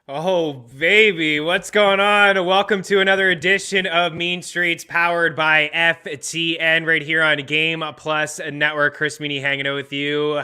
Oh, baby, what's going on? Welcome to another edition of Mean Streets powered by FTN right here on Game Plus Network. Chris Meany hanging out with you.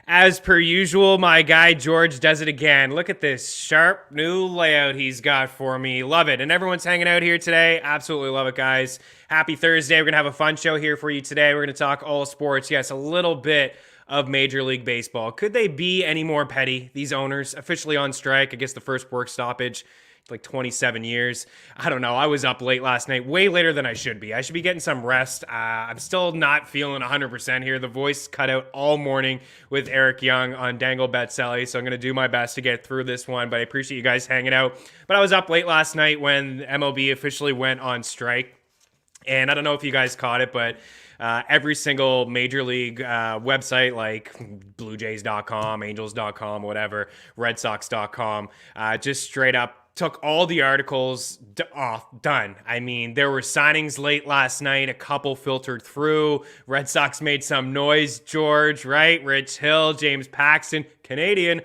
As per usual, my guy George does it again. Look at this sharp new layout he's got for me. Love it. And everyone's hanging out here today. Absolutely love it, guys. Happy Thursday. We're going to have a fun show here for you today. We're going to talk all sports. Yes, a little bit of Major League Baseball. Could they be any more petty? These owners officially on strike. I guess the first work stoppage, like 27 years. I don't know. I was up late last night, way later than I should be. I should be getting some rest. I'm still not feeling 100% here. The voice cut out all morning with Eric Young on Dangle Betselli, so I'm going to do my best to get through this one, but I appreciate you guys hanging out. But I was up late last night when MLB officially went on strike, and I don't know if you guys caught it, but every single major league website like BlueJays.com, Angels.com, whatever, RedSox.com, just straight up took all the articles off, done. I mean, there were signings late last night, a couple filtered through. Red Sox made some noise, George, right? Rich Hill, James Paxton, Canadian,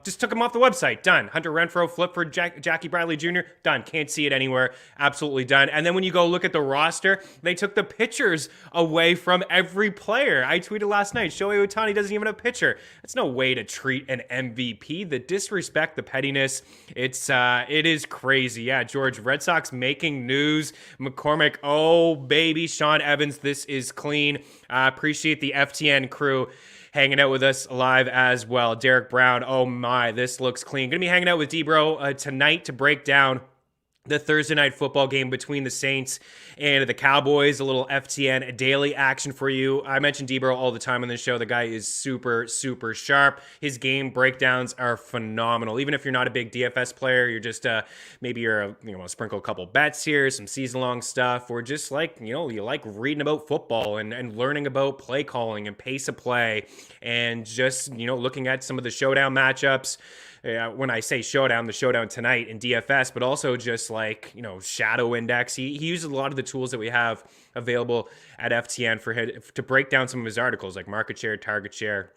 just took them off the website, done. Hunter Renfroe flipped for Jackie Bradley Jr., done. Can't see it anywhere, absolutely done. And then when you go look at the roster, they took the pitchers away from every player. I tweeted last night, Shohei Ohtani doesn't even have a pitcher. That's no way to treat an MVP. The disrespect, the pettiness, it is crazy. Yeah, George, Red Sox making news. McCormick, oh baby, Sean Evans, this is clean. Appreciate the FTN crew hanging out with us live as well. Derek Brown, oh my, this looks clean. Gonna be hanging out with D-Bro tonight to break down the Thursday night football game between the Saints and the Cowboys, a little FTN daily action for you. I mention Debro all the time on this show. The guy is super, super sharp. His game breakdowns are phenomenal. Even if you're not a big DFS player, you're just maybe you're sprinkle a couple bets here, some season-long stuff, or just like, you like reading about football and learning about play calling and pace of play and just, looking at some of the showdown matchups. When I say showdown, the showdown tonight in DFS, but also just like, shadow index. He uses a lot of the tools that we have available at FTN for him to break down some of his articles like market share, target share,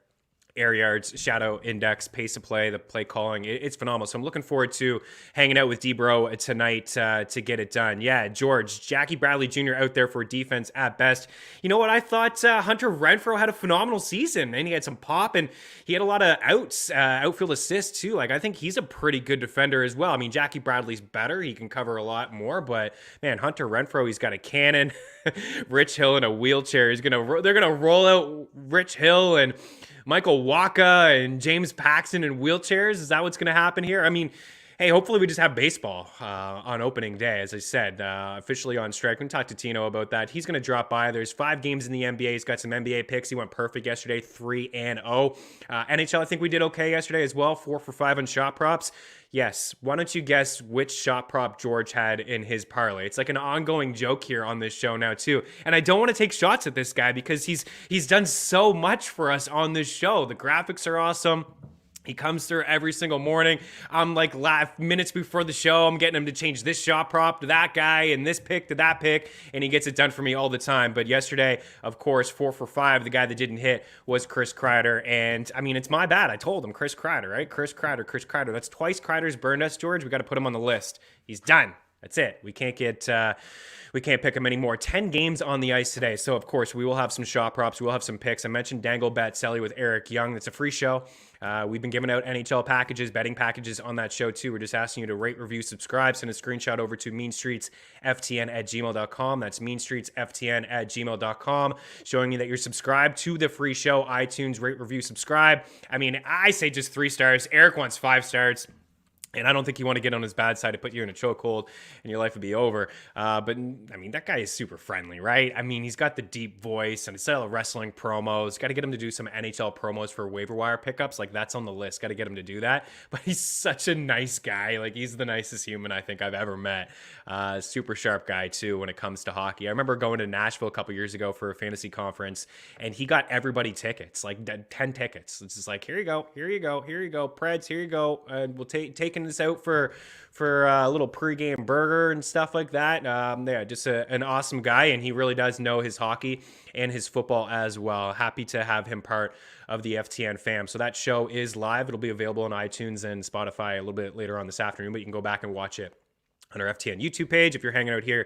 air yards, shadow index, pace of play, the play calling. It's phenomenal. So I'm looking forward to hanging out with D-Bro tonight to get it done. Yeah, George, Jackie Bradley Jr. out there for defense at best. You know what? I thought Hunter Renfroe had a phenomenal season, and he had some pop, and he had a lot of outs, outfield assists too. Like, I think he's a pretty good defender as well. I mean, Jackie Bradley's better. He can cover a lot more, but man, Hunter Renfroe, he's got a cannon. Rich Hill in a wheelchair. They're gonna roll out Rich Hill and Michael Waka and James Paxton in wheelchairs. Is that what's going to happen here? I mean, hey, hopefully we just have baseball on opening day, as I said, officially on strike. We can talk to Tino about that. He's going to drop by. There's 5 games in the NBA. He's got some NBA picks. He went perfect yesterday, 3-0. NHL, I think we did okay yesterday as well, 4 for 5 on shot props. Yes. Why don't you guess which shot prop George had in his parlay? It's like an ongoing joke here on this show now too. And I don't want to take shots at this guy because he's done so much for us on this show. The graphics are awesome. He comes through every single morning. I'm like minutes before the show, I'm getting him to change this shot prop to that guy and this pick to that pick, and he gets it done for me all the time. But yesterday, of course, 4 for 5, the guy that didn't hit was Chris Kreider. And I mean, it's my bad. I told him Chris Kreider, right? Chris Kreider. That's twice Kreider's burned us, George. We got to put him on the list. He's done. That's it. We can't pick him anymore. 10 games on the ice today. So, of course, we will have some shot props. We will have some picks. I mentioned Dangle Betselli with Eric Young. That's a free show. We've been giving out NHL packages, betting packages on that show, too. We're just asking you to rate, review, subscribe. Send a screenshot over to meanstreetsftn@gmail.com. That's meanstreetsftn@gmail.com, showing you that you're subscribed to the free show. iTunes, rate, review, subscribe. I mean, I say just 3 stars. Eric wants 5 stars. And I don't think you want to get on his bad side to put you in a chokehold and your life would be over. But, I mean, that guy is super friendly, right? I mean, he's got the deep voice and a style of wrestling promos. Got to get him to do some NHL promos for waiver wire pickups. Like, that's on the list. Got to get him to do that. But he's such a nice guy. Like, he's the nicest human I think I've ever met. Super sharp guy, too, when it comes to hockey. I remember going to Nashville a couple years ago for a fantasy conference, and he got everybody tickets, like 10 tickets. It's just like, here you go, Preds, here you go. We'll take taking us out for a little pregame burger and stuff like that. Yeah, just an awesome guy, and he really does know his hockey and his football as well. Happy to have him part of the FTN fam. So that show is live. It'll be available on iTunes and Spotify a little bit later on this afternoon, but you can go back and watch it on our FTN YouTube page. If you're hanging out here,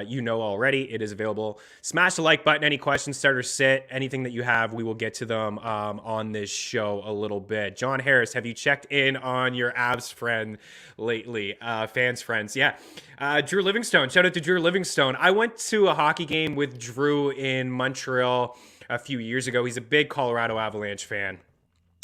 you know already it is available. Smash the like button. Any questions, start or sit, anything that you have, we will get to them on this show a little bit. John Harris, have you checked in on your Avs friend lately? Fans, friends. Yeah. Drew Livingstone. Shout out to Drew Livingstone. I went to a hockey game with Drew in Montreal a few years ago. He's a big Colorado Avalanche fan.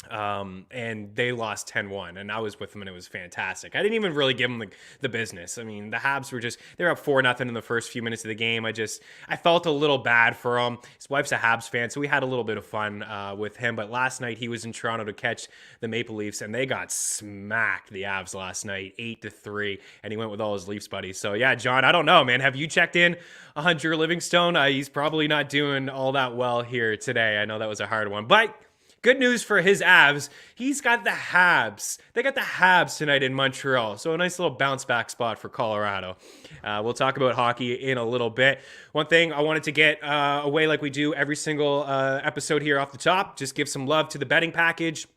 And they lost 10-1, and I was with them, and it was fantastic. I didn't even really give them the business. I mean, the Habs were they're up 4-0 in the first few minutes of the game. I felt a little bad for him. His wife's a Habs fan, so we had a little bit of fun with him. But last night he was in Toronto to catch the Maple Leafs, and they got smacked, the Avs, last night, 8-3, and he went with all his Leafs buddies. So yeah, John, I don't know, man. Have you checked in on Drew Livingstone? He's probably not doing all that well here today. I know that was a hard one, but good news for his Avs. He's got the Habs. They got the Habs tonight in Montreal. So a nice little bounce back spot for Colorado. We'll talk about hockey in a little bit. One thing I wanted to get away like we do every single episode here off the top. Just give some love to the betting package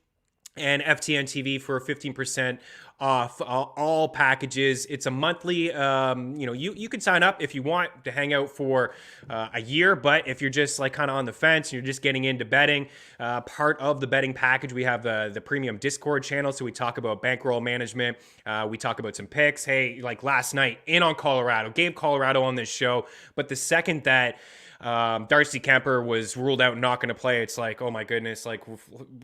and FTN TV for 15% off all packages. It's a monthly, you can sign up if you want to hang out for a year, but if you're just like kind of on the fence and you're just getting into betting, part of the betting package, we have the premium Discord channel. So we talk about bankroll management. We talk about some picks. Hey, like last night in on Colorado, gave Colorado on this show, but the second that Darcy Kemper was ruled out and not going to play, it's like, oh my goodness, like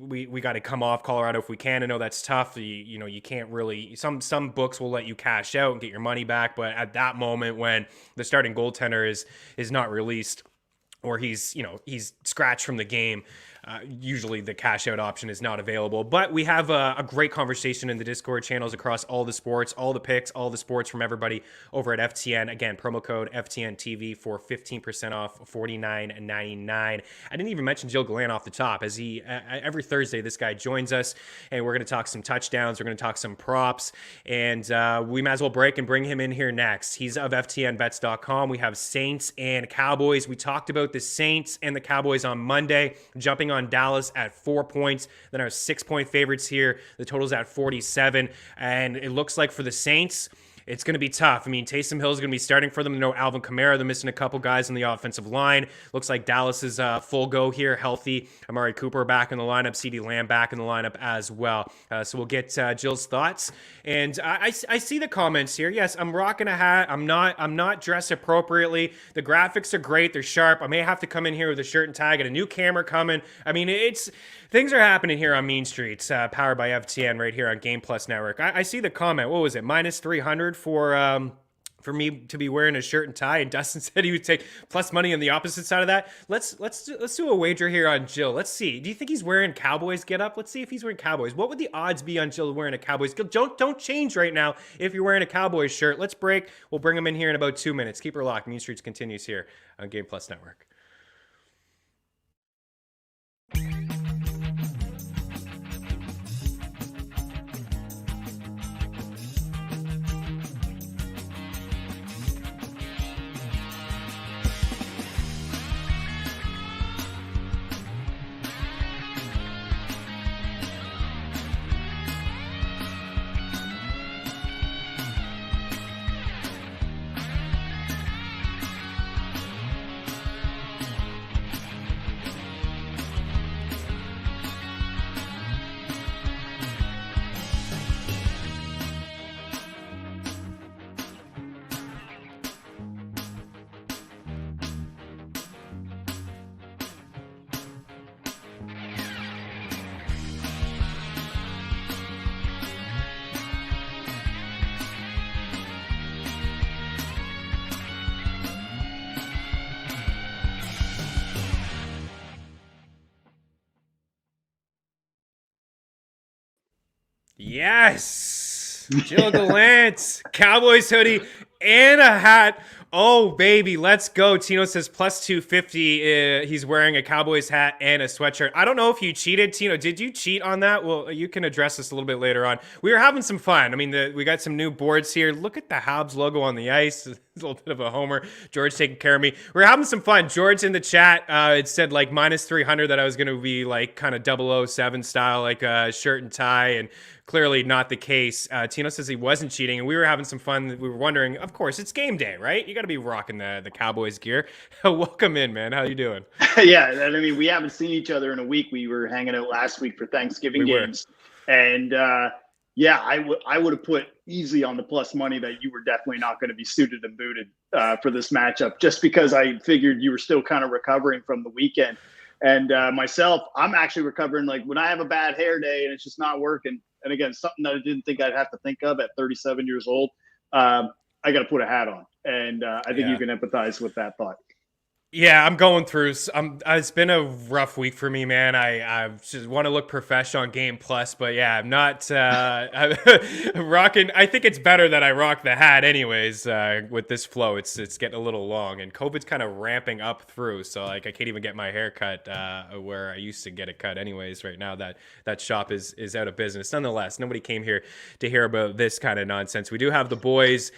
we got to come off Colorado if we can. I know that's tough. You can't really, some books will let you cash out and get your money back, but at that moment when the starting goaltender is not released, or he's scratched from the game, usually the cash out option is not available. But we have a great conversation in the Discord channels across all the sports, all the picks, all the sports from everybody over at FTN. Again, promo code FTNTV for 15% off, $49.99. I didn't even mention Gilles Gallant off the top, as he every Thursday this guy joins us, and we're going to talk some touchdowns, we're going to talk some props, and we might as well break and bring him in here next. He's of FTNBets.com. We have Saints and Cowboys. We talked about the Saints and the Cowboys on Monday, jumping on Dallas at 4 points. Then our 6-point favorites here. The total's at 47. And it looks like for the Saints, it's going to be tough. I mean, Taysom Hill is going to be starting for them. No Alvin Kamara. They're missing a couple guys on the offensive line. Looks like Dallas is full go here, healthy. Amari Cooper back in the lineup. CeeDee Lamb back in the lineup as well. So we'll get Jill's thoughts. And I see the comments here. Yes, I'm rocking a hat. I'm not dressed appropriately. The graphics are great. They're sharp. I may have to come in here with a shirt and tie. Got a new camera coming. I mean, things are happening here on Mean Streets, powered by FTN right here on Game Plus Network. I see the comment. What was it? Minus 300 for me to be wearing a shirt and tie, and Dustin said he would take plus money on the opposite side of that. Let's do a wager here on Jill. Let's see. Do you think he's wearing Cowboys get up? Let's see if he's wearing Cowboys. What would the odds be on Jill wearing a Cowboys? Don't change right now if you're wearing a Cowboys shirt. Let's break. We'll bring him in here in about 2 minutes. Keep her locked. Mean Streets continues here on Game Plus Network. Yes, Gilles Gallant, Cowboys hoodie And a hat. Oh, baby, let's go. Tino says plus 250. He's wearing a Cowboys hat and a sweatshirt. I don't know if you cheated, Tino. Did you cheat on that? Well, you can address this a little bit later on. We were having some fun. I mean, we got some new boards here. Look at the Habs logo on the ice. It's a little bit of a homer. George taking care of me. We're having some fun. George in the chat, it said like minus 300 that I was going to be like kind of 007 style, like a shirt and tie, and clearly not the case. Tino says he wasn't cheating, and we were having some fun. We were wondering, of course, it's game day, right? You got to be rocking the Cowboys gear. Welcome in, man. How you doing? Yeah, I mean, we haven't seen each other in a week. We were hanging out last week for Thanksgiving games. And, yeah, I would have put easy on the plus money that you were definitely not going to be suited and booted for this matchup, just because I figured you were still kind of recovering from the weekend. And myself, I'm actually recovering. Like when I have a bad hair day and it's just not working, and again, something that I didn't think I'd have to think of at 37 years old, I got to put a hat on. And I think you can empathize with that thought. Yeah, I'm going through. It's been a rough week for me, man. I just want to look professional on Game Plus, but yeah, I'm not I'm rocking. I think it's better that I rock the hat, anyways. With this flow, it's getting a little long, and COVID's kind of ramping up through. So like, I can't even get my hair cut where I used to get it cut, anyways. Right now, that shop is out of business. Nonetheless, nobody came here to hear about this kind of nonsense. We do have the boys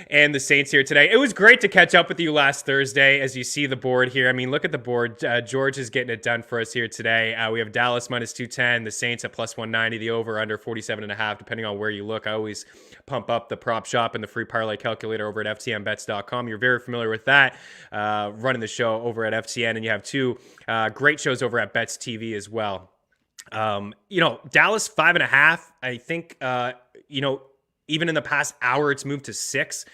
and the Saints here today. It was great to catch up with you last Thursday, as you see the board here. I mean, look at the board. George is getting it done for us here today. We have Dallas minus 210, the Saints at plus 190, the over under 47.5, depending on where you look. I always pump up the prop shop and the free parlay calculator over at ftnbets.com. You're very familiar with that, running the show over at FTN, and you have two great shows over at Bets TV as well. Dallas 5.5, I think, even in the past hour, it's moved to 6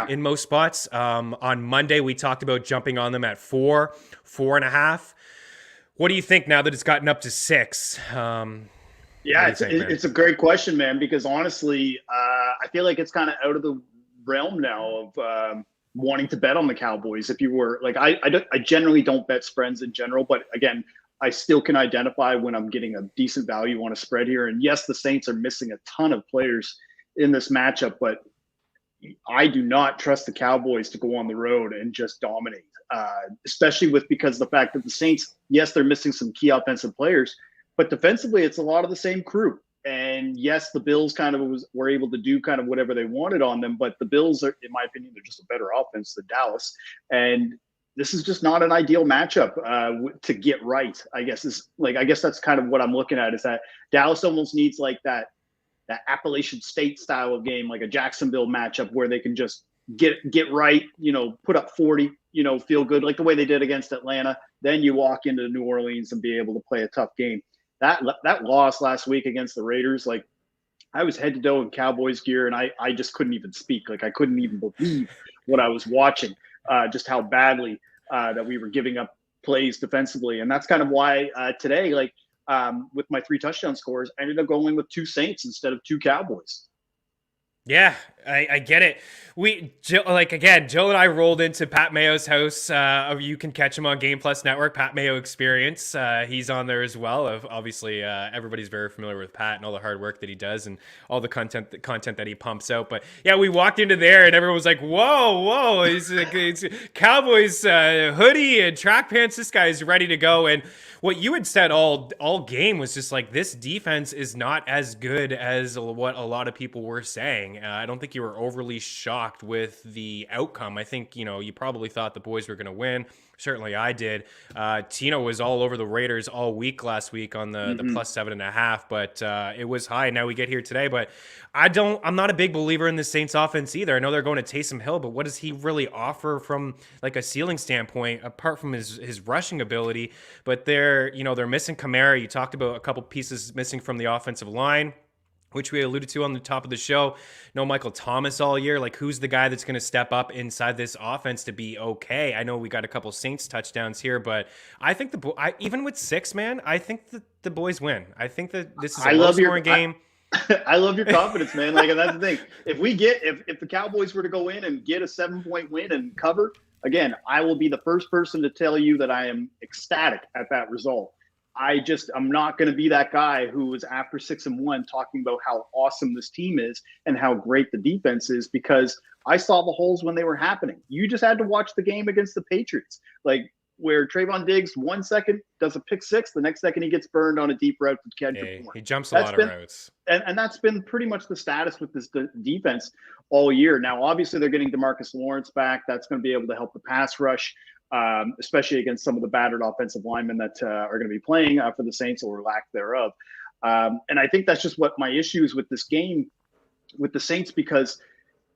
in most spots. On Monday, we talked about jumping on them at 4.5. What do you think now that it's gotten up to 6? It's a great question, man, because honestly, I feel like it's kind of out of the realm now of wanting to bet on the Cowboys. If you were like, I generally don't bet spreads in general, but again, I still can identify when I'm getting a decent value on a spread here. And yes, the Saints are missing a ton of players in this matchup, but I do not trust the Cowboys to go on the road and just dominate, especially because the fact that the Saints, yes, they're missing some key offensive players, but defensively, it's a lot of the same crew. And yes, the Bills kind of were able to do kind of whatever they wanted on them, but the Bills are, in my opinion, they're just a better offense than Dallas. And this is just not an ideal matchup to get right. I guess that's kind of what I'm looking at, is that Dallas almost needs like that Appalachian State style of game, like a Jacksonville matchup where they can just get right, put up 40, feel good, like the way they did against Atlanta. Then you walk into New Orleans and be able to play a tough game. That loss last week against the Raiders, like I was head to toe in Cowboys gear, and I just couldn't even speak. Like I couldn't even believe what I was watching, just how badly that we were giving up plays defensively. And that's kind of why today, like, with my 3 touchdown scores, I ended up going with 2 Saints instead of 2 Cowboys. Yeah, I get it. Joe and I rolled into Pat Mayo's house. You can catch him on Game Plus Network, Pat Mayo Experience. He's on there as well. Obviously, everybody's very familiar with Pat and all the hard work that he does and all the content that he pumps out. But yeah, we walked into there and everyone was like, whoa, it's Cowboys hoodie and track pants. This guy is ready to go. And what you had said all game was just like, this defense is not as good as what a lot of people were saying. I don't think you were overly shocked with the outcome. I think, you probably thought the boys were going to win. Certainly I did. Tino was all over the Raiders all week last week on the plus 7.5, but it was high. Now we get here today, but I'm not a big believer in the Saints offense either. I know they're going to Taysom Hill, but what does he really offer from like a ceiling standpoint, apart from his rushing ability? But they're missing Kamara. You talked about a couple pieces missing from the offensive line, which we alluded to on the top of the show. No Michael Thomas all year. Like, who's the guy that's going to step up inside this offense to be okay? I know we got a couple Saints touchdowns here, but I think even with 6, man, I think that the boys win. I think that this is a low-scoring game. I love your confidence, man. Like, and that's the thing. If the Cowboys were to go in and get a 7-point win and cover, again, I will be the first person to tell you that I am ecstatic at that result. I'm not going to be that guy who is after 6-1 talking about how awesome this team is and how great the defense is, because I saw the holes when they were happening. You just had to watch the game against the Patriots, like where Trayvon Diggs 1 second does a pick six, the next second he gets burned on a deep route to Kendrick Bourne. He jumps a lot of routes. And that's been pretty much the status with this defense all year. Now, obviously, they're getting DeMarcus Lawrence back. That's going to be able to help the pass rush, especially against some of the battered offensive linemen that are going to be playing for the Saints or lack thereof. And I think that's just what my issue is with this game with the Saints, because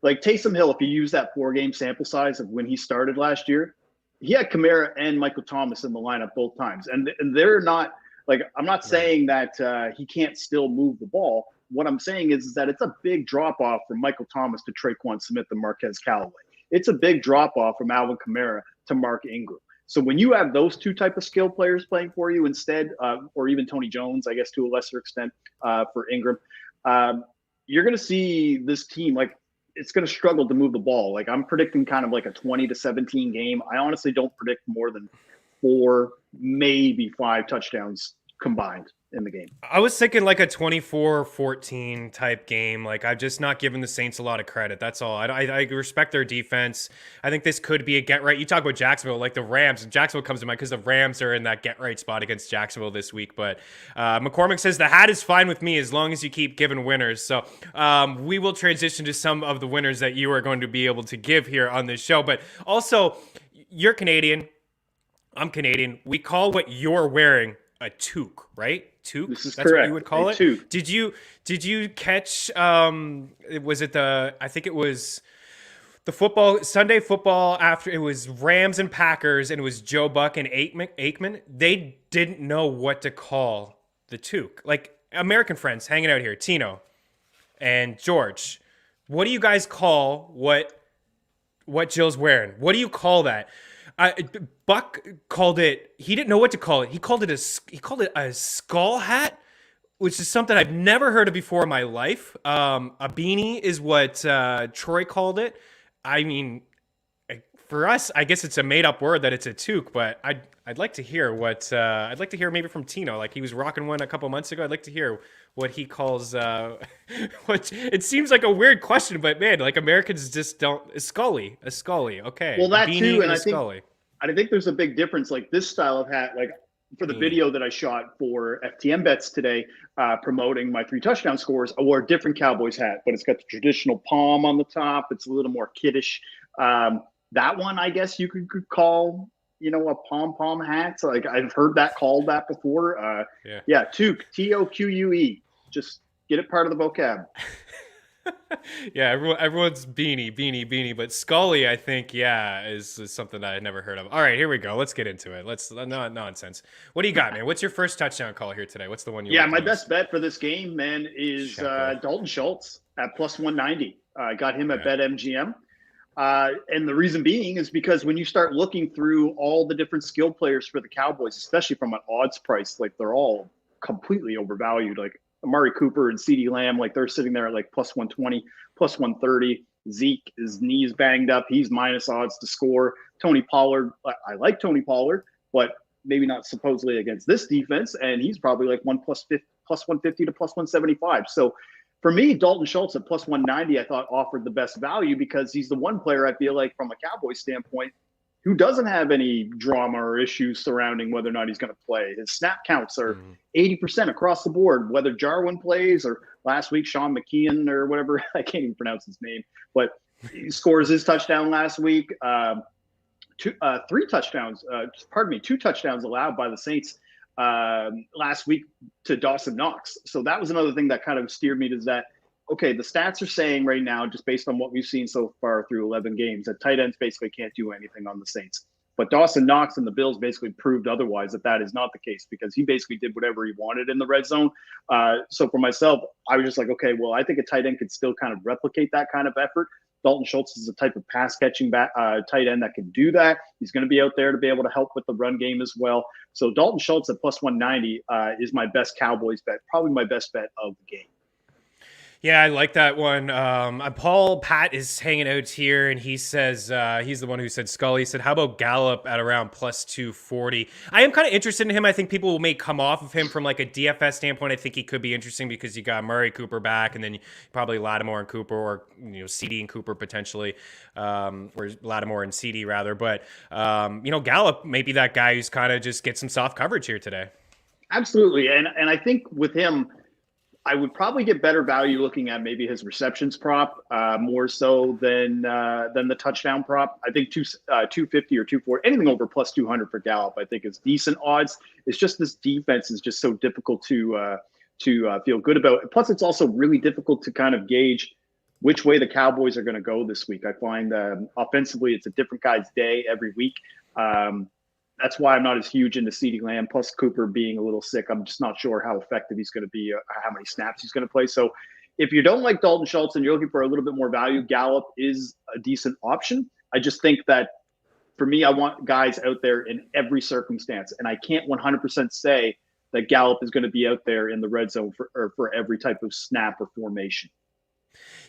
like Taysom Hill, if you use that 4-game sample size of when he started last year, he had Kamara and Michael Thomas in the lineup both times. And they're not like, I'm not saying that he can't still move the ball. What I'm saying is that it's a big drop off from Michael Thomas to Treikwan Smith and Marquez Callaway. It's a big drop off from Alvin Kamara to Mark Ingram. So when you have those two type of skill players playing for you instead, or even Tony Jones, I guess to a lesser extent for Ingram, you're going to see this team like, it's going to struggle to move the ball. Like I'm predicting kind of like a 20-17 game. I honestly don't predict more than 4, maybe 5 touchdowns combined in the game. I was thinking like a 24-14 type game. Like I've just not given the Saints a lot of credit. That's all. I respect their defense. I think this could be a get right. You talk about Jacksonville, like the Rams. Jacksonville comes to mind because the Rams are in that get right spot against Jacksonville this week. But McCormick says the hat is fine with me as long as you keep giving winners. So we will transition to some of the winners that you are going to be able to give here on this show. But also, you're Canadian. I'm Canadian. We call what you're wearing a toque, right? Toque? This is That's correct. What you would call it? Toque. Did you catch was it I think it was the Sunday football after it was Rams and Packers and it was Joe Buck and Aikman. They didn't know what to call the toque. Like American friends hanging out here, Tino and George. What do you guys call what Jill's wearing? What do you call that? Buck called it. He didn't know what to call it. He called it a skull hat, which is something I've never heard of before in my life. A beanie is what Troy called it. I mean, for us, I guess it's a made up word that it's a toque. But I'd like to hear what I'd like to hear maybe from Tino. Like he was rocking one a couple months ago. I'd like to hear what he calls. What it seems like a weird question, but man, like Americans just don't. A scully. Okay. Well, that too, and I think there's a big difference. Like this style of hat, like for the video that I shot for FTN Bets today, promoting my 3 touchdown scores, I wore a different Cowboys hat, but it's got the traditional palm on the top. It's a little more kiddish. That one, I guess you could call, a pom-pom hat. So like I've heard that called that before. Yeah, toque, T-O-Q-U-E. Just get it part of the vocab. Yeah, everyone's beanie, but Scully, I think, is something that I never heard of. All right, here we go. Let's get into it. Let's not nonsense. What do you got, man? What's your first touchdown call here today? What's the one you? Yeah, my best bet for this game, man, is Dalton Schultz at plus 190. I got him at BetMGM. And the reason being is because when you start looking through all the different skill players for the Cowboys, especially from an odds price, like they're all completely overvalued. Like Amari Cooper and CeeDee Lamb, like they're sitting there at like plus 120, plus 130. Zeke, his knee's banged up. He's minus odds to score. Tony Pollard, I like Tony Pollard, but maybe not supposedly against this defense. And he's probably like plus 150 to plus 175. So for me, Dalton Schultz at plus 190, I thought offered the best value because he's the one player I feel like from a Cowboys standpoint who doesn't have any drama or issues surrounding whether or not he's going to play. His snap counts are 80% across the board, whether Jarwin plays or last week Sean McKeon or whatever. I can't even pronounce his name, but he scores his touchdown last week. 2 touchdowns allowed by the Saints last week to Dawson Knox. So that was another thing that kind of steered me to that. Okay, the stats are saying right now, just based on what we've seen so far through 11 games, that tight ends basically can't do anything on the Saints. But Dawson Knox and the Bills basically proved otherwise, that is not the case because he basically did whatever he wanted in the red zone. So for myself, I was just like, okay, well, I think a tight end could still kind of replicate that kind of effort. Dalton Schultz is a type of pass-catching tight end that can do that. He's going to be out there to be able to help with the run game as well. So Dalton Schultz at plus 190 is my best Cowboys bet, probably my best bet of the game. Yeah, I like that one. Paul Pat is hanging out here, and he says he's the one who said Scully. He said, "How about Gallup at around plus 240?" I am kind of interested in him. I think people may come off of him from like a DFS standpoint. I think he could be interesting because you got Murray, Cooper back, and then probably Lattimore and Cooper, or CD and Cooper potentially, or Lattimore and CD rather. But Gallup may be that guy who's kind of just get some soft coverage here today. Absolutely, and I think with him, I would probably get better value looking at maybe his receptions prop more so than the touchdown prop. I think 250 or 240, anything over plus 200 for Gallup, I think is decent odds. It's just this defense is just so difficult to feel good about. Plus, it's also really difficult to kind of gauge which way the Cowboys are going to go this week. I find offensively, it's a different guy's day every week. That's why I'm not as huge into CeeDee Lamb. Plus Cooper being a little sick, I'm just not sure how effective he's going to be, how many snaps he's going to play. So if you don't like Dalton Schultz and you're looking for a little bit more value, Gallup is a decent option. I just think that for me, I want guys out there in every circumstance. And I can't 100% say that Gallup is going to be out there in the red zone for every type of snap or formation.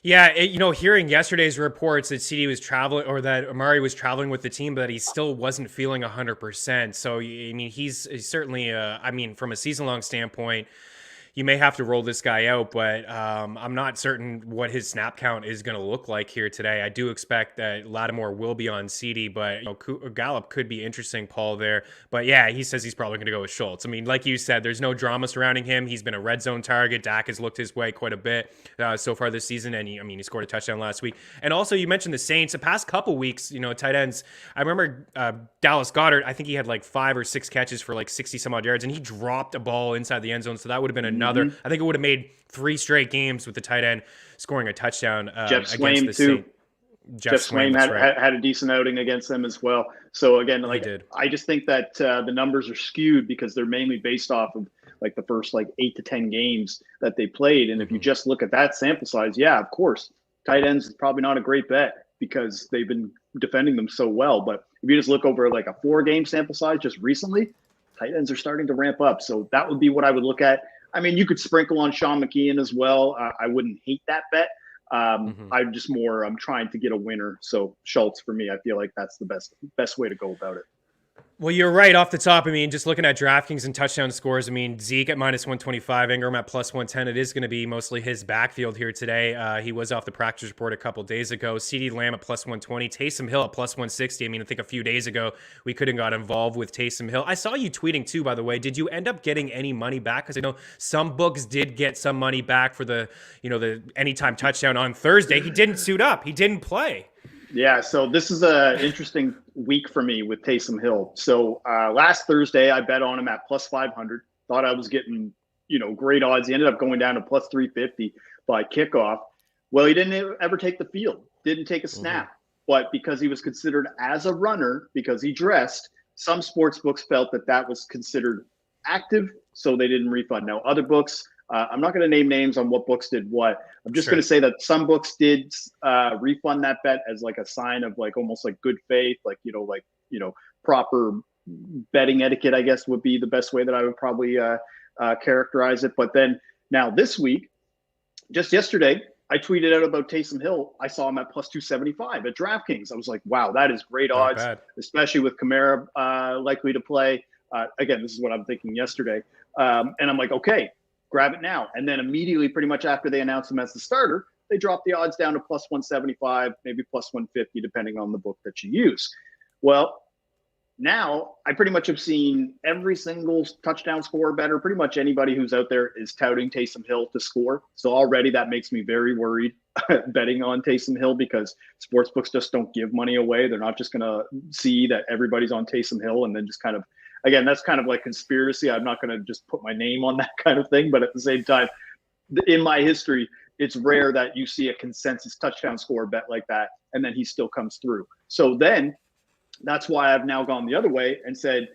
Yeah, hearing yesterday's reports that CD was traveling, or that Amari was traveling with the team, but he still wasn't feeling 100%. So, I mean, he's certainly, from a season-long standpoint, you may have to roll this guy out, but I'm not certain what his snap count is going to look like here today. I do expect that Lattimore will be on CD, but Gallup could be interesting, Paul, there. But yeah, he says he's probably going to go with Schultz. I mean, like you said, there's no drama surrounding him. He's been a red zone target. Dak has looked his way quite a bit so far this season, and he scored a touchdown last week. And also, you mentioned the Saints. The past couple weeks, tight ends, I remember Dallas Goedert, I think he had like 5 or 6 catches for like 60 some odd yards, and he dropped a ball inside the end zone, so that would have been another. I think it would have made 3 straight games with the tight end scoring a touchdown. Jeff Swaim too. Jeff Swaim had a decent outing against them as well. So again, I just think that the numbers are skewed because they're mainly based off of like the first 8 to 10 games that they played. And if you just look at that sample size, yeah, of course, tight ends is probably not a great bet because they've been defending them so well. But if you just look over like a 4-game sample size just recently, tight ends are starting to ramp up. So that would be what I would look at. I mean, you could sprinkle on Sean McKeon as well. I wouldn't hate that bet. I'm trying to get a winner. So Schultz, for me, I feel like that's the best way to go about it. Well, you're right off the top. I mean, just looking at DraftKings and touchdown scores, I mean, Zeke at minus 125, Ingram at plus 110. It is going to be mostly his backfield here today. He was off the practice report a couple days ago. CeeDee Lamb at plus 120, Taysom Hill at plus 160. I mean, I think a few days ago we could have got involved with Taysom Hill. I saw you tweeting too, by the way. Did you end up getting any money back? Because I know some books did get some money back for the anytime touchdown on Thursday. He didn't suit up. He didn't play. Yeah, so this is an interesting week for me with Taysom Hill. So last Thursday, I bet on him at plus 500. Thought I was getting, great odds. He ended up going down to plus 350 by kickoff. Well, he didn't ever take the field, didn't take a snap. But because he was considered as a runner, because he dressed, some sports books felt that was considered active, so they didn't refund. Now, other books, I'm not going to name names on what books did what. I'm just going to say that some books did refund that bet as like a sign of almost like good faith, proper betting etiquette, I guess would be the best way that I would probably characterize it. But then now this week, just yesterday, I tweeted out about Taysom Hill. I saw him at plus 275 at DraftKings. I was like, wow, that is great odds, especially with Kamara likely to play. Again, this is what I'm thinking yesterday. And I'm like, okay, grab it now. And then immediately, pretty much after they announced him as the starter, they dropped the odds down to plus 175, maybe plus 150, depending on the book that you use. Well, now I pretty much have seen every single touchdown scorer better. Pretty much anybody who's out there is touting Taysom Hill to score. So already that makes me very worried betting on Taysom Hill because sportsbooks just don't give money away. They're not just going to see that everybody's on Taysom Hill and then just kind of, again, that's kind of like conspiracy. I'm not going to just put my name on that kind of thing. But at the same time, in my history, it's rare that you see a consensus touchdown score bet like that, and then he still comes through. So then that's why I've now gone the other way and said,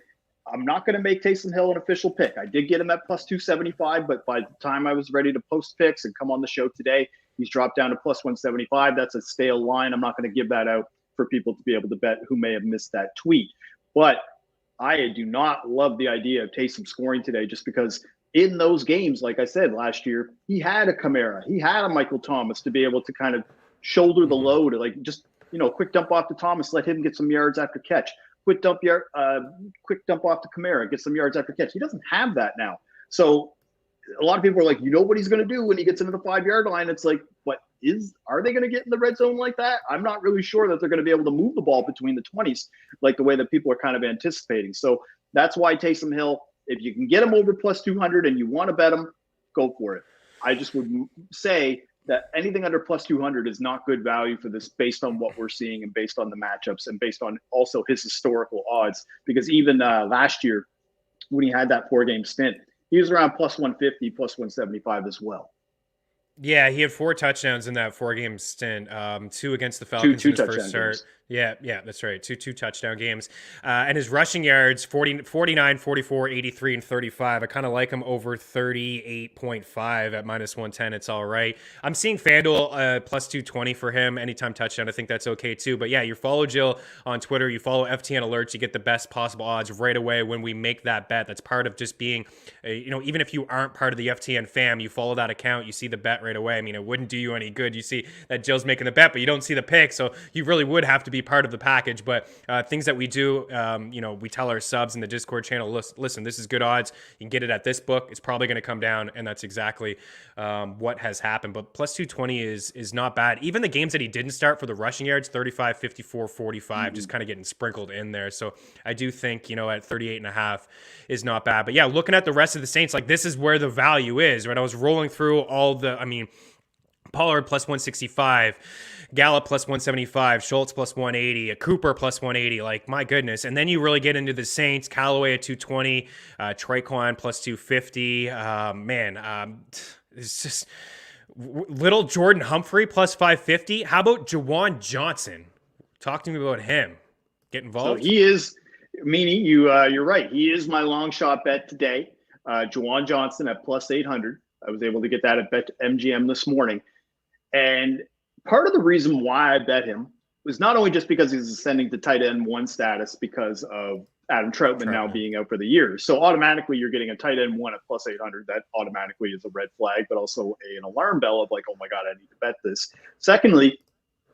I'm not going to make Taysom Hill an official pick. I did get him at plus 275, but by the time I was ready to post picks and come on the show today, he's dropped down to plus 175. That's a stale line. I'm not going to give that out for people to be able to bet who may have missed that tweet. But I do not love the idea of Taysom scoring today just because in those games, like I said last year, he had a Kamara, he had a Michael Thomas to be able to kind of shoulder the load, like just quick dump off to Thomas, let him get some yards after catch. Quick dump off to Kamara, get some yards after catch. He doesn't have that now. So a lot of people are like, what he's going to do when he gets into the 5-yard line. It's like, are they going to get in the red zone like that? I'm not really sure that they're going to be able to move the ball between the 20s like the way that people are kind of anticipating. So that's why Taysom Hill, if you can get him over plus 200 and you want to bet him, go for it. I just would say that anything under plus 200 is not good value for this based on what we're seeing and based on the matchups and based on also his historical odds. Because even last year when he had that 4-game stint, he was around plus 150, plus 175 as well. Yeah, he had 4 touchdowns in that 4-game stint. 2 against the Falcons in his first start. Games. Yeah, that's right. Two touchdown games. And his rushing yards, 49, 44, 83, and 35. I kind of like him over 38.5 at minus 110. It's all right. I'm seeing FanDuel plus 220 for him. Anytime touchdown, I think that's okay too. But yeah, you follow Jill on Twitter. You follow FTN Alerts. You get the best possible odds right away when we make that bet. That's part of just being, even if you aren't part of the FTN fam, you follow that account, you see the bet right away. I mean, it wouldn't do you any good. You see that Jill's making the bet, but you don't see the pick. So you really would have to be part of the package. But things that we do, we tell our subs in the Discord channel, listen, this is good odds. You can get it at this book. It's probably going to come down. And that's exactly what has happened. But plus 220 is not bad. Even the games that he didn't start for the rushing yards, 35, 54, 45, just kind of getting sprinkled in there. So I do think, at 38.5 is not bad. But yeah, looking at the rest of the Saints, like this is where the value is, right? I was rolling through all Pollard plus 165, Gallup plus 175, Schultz plus 180, Cooper plus 180. Like, my goodness. And then you really get into the Saints, Callaway at 220, Treikwan plus 250. It's just little Jordan Humphrey plus 550. How about Jawan Johnson? Talk to me about him. Get involved. So he is, meaning you're right. He is my long shot bet today. Jawan Johnson at plus 800. I was able to get that at BetMGM this morning. And part of the reason why I bet him was not only just because he's ascending to tight end 1 status because of Adam Troutman now being out for the year. So automatically you're getting a tight end 1 at plus 800. That automatically is a red flag, but also an alarm bell of like, oh my God, I need to bet this. Secondly,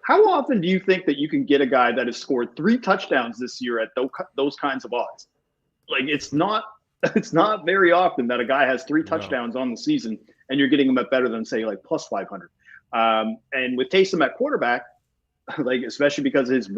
how often do you think that you can get a guy that has scored 3 touchdowns this year at those kinds of odds? Like it's not very often that a guy has 3 touchdowns on the season and you're getting him at better than say like plus 500. And with Taysom at quarterback, like especially because his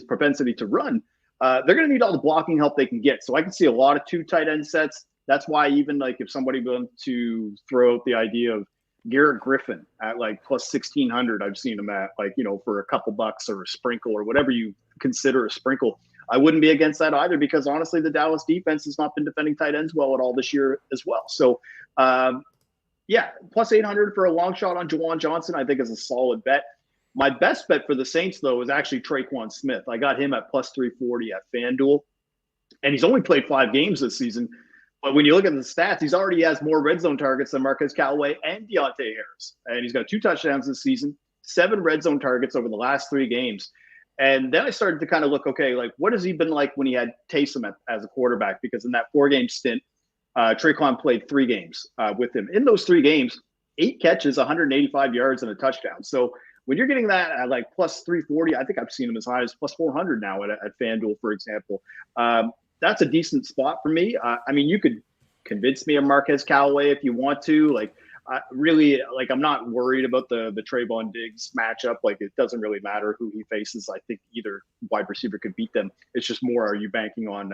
propensity to run, they're going to need all the blocking help they can get. So I can see a lot of 2 tight end sets. That's why even like if somebody wants to throw out the idea of Garrett Griffin at like plus 1,600, I've seen him at like, for a couple bucks or a sprinkle or whatever you consider a sprinkle. I wouldn't be against that either because honestly, the Dallas defense has not been defending tight ends well at all this year as well. So, plus 800 for a long shot on Jawan Johnson, I think is a solid bet. My best bet for the Saints, though, is actually Treikwan Smith. I got him at plus 340 at FanDuel, and he's only played 5 games this season. But when you look at the stats, he's already has more red zone targets than Marquez Callaway and Deontay Harris. And he's got 2 touchdowns this season, 7 red zone targets over the last 3 games. And then I started to kind of look, okay, like what has he been like when he had Taysom as a quarterback? Because in that 4-game stint, Treikwan played 3 games with him. In those 3 games, 8 catches, 185 yards, and a touchdown. So when you're getting that at like plus 340, I think I've seen him as high as plus 400 now at FanDuel, for example. That's a decent spot for me. You could convince me of Marquez Callaway if you want to. I'm not worried about the Trayvon Diggs matchup. Like, it doesn't really matter who he faces. I think either wide receiver could beat them. It's just more, are you banking on